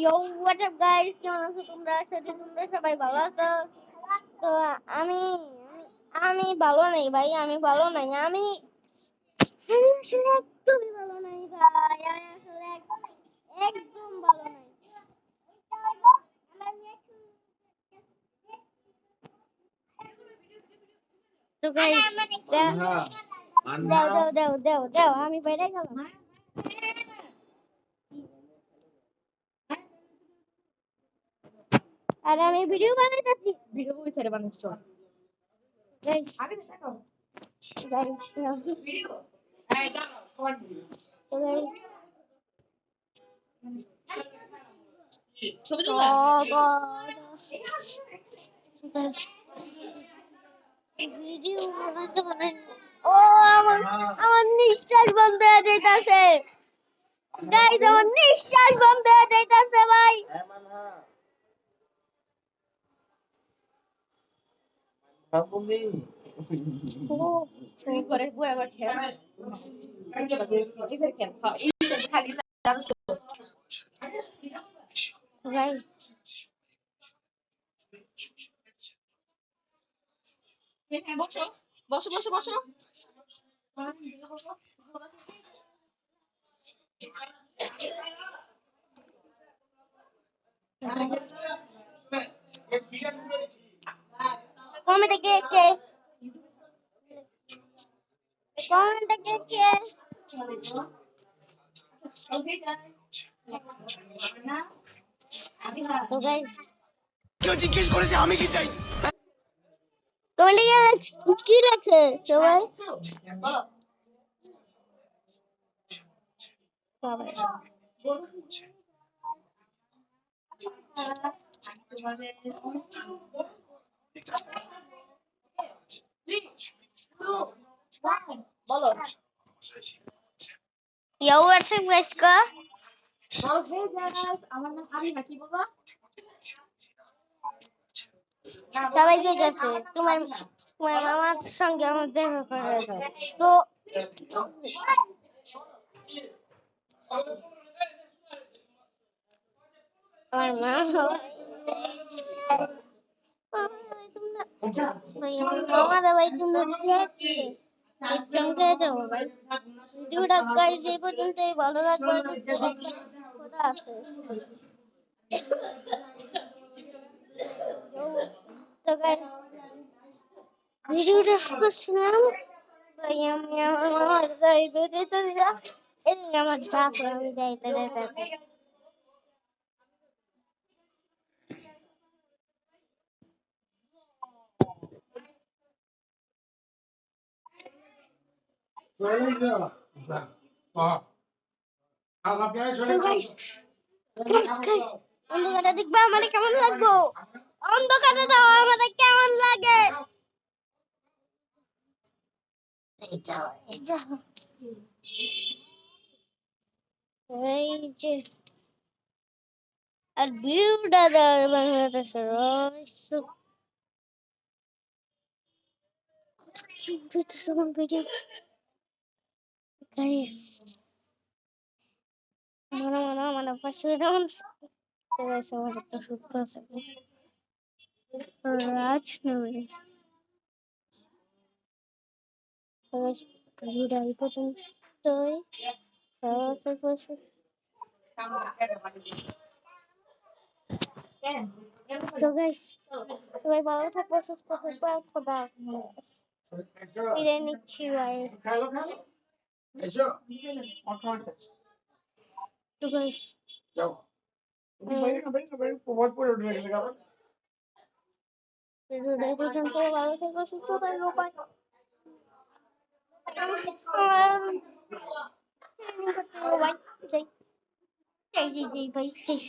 Yo, what's up guys? কেমন আছো তোমরা? তোমরা সবাই ভালো আছো? তো আমি আমি ভালো নাই ভাই, আমি ভালো নাই। আমি আসলে একদমই ভালো নাই ভাই, আমি আসলে একদম ভালো নাই। তো গাইস, দাও আমি বাইরে গেলাম। আরে আমি ভিডিও বানাইতেছি। ভিডিও কই ছেড়ে বানাচ্ছ? গাইস, আরে দেখাও ভিডিও। এই দাও কোন ভিডিও? তো গাইস, ছবি তুলবা? ভিডিও বানাইতে ও আমার নিঃশ্বাস বন্ধ হয়ে যাইতাছে গাইস, আমার নিঃশ্বাস বন্ধ হয়ে যাইতাছে ভাই। কি করে বই আবার খেল এদের খেল এই খালি জানো তো ভাই বসো বসো বসো বসো কমেন্টে কে কমেন্টে কে তো গাইস, কেউ জিজ্ঞেস করেছে আমি কি চাই? কমেন্টে কি লেখছে সবাই? বলো Yo, what's up guys? বলো হে গাইস আমার নাম আরিনা কি বলবা সবাই কে গেছে? তোমার মামার সঙ্গে আমার দেখা করে দাও। তো আমার মা ভাই, আমার মামারা ভাই তোমরা দেখছে চমকে যাবো ভাই। ভিডিওটা গাইস এই পর্যন্তই, ভালো লাগবে। খোদা হাফেজ। তো গাইস, ভিডিওটা করছিলাম ভাই, আমি আমার মামার গাড়িতে যেতে দিলাম। এই আমার বাপ, আমি যাইতে যাইতে অন্ধকারে দেখবা আমার কেমন লাগবো? অন্ধকারে দাও আমার কেমন লাগে? এই যে আর ভিউটা দাও বাংলাদেশের ভিডিও গাইস, মানে পাশে যেমন আমার একটা সূত্র আছে রাজনগরী। ভিডিওটা এই পর্যন্তই। তো গাইস, সবাই ভালো থাকবো, সুস্থ থাকবো, খোদা হাফেজ। বিদায় নিচ্ছি ভাই। তো গাইস, ভিডিওটা এই পর্যন্ত, ভালো থাকবো, সুস্থ থাকবো, বাই। ভাই যাই যাই যাই ভাই যাই।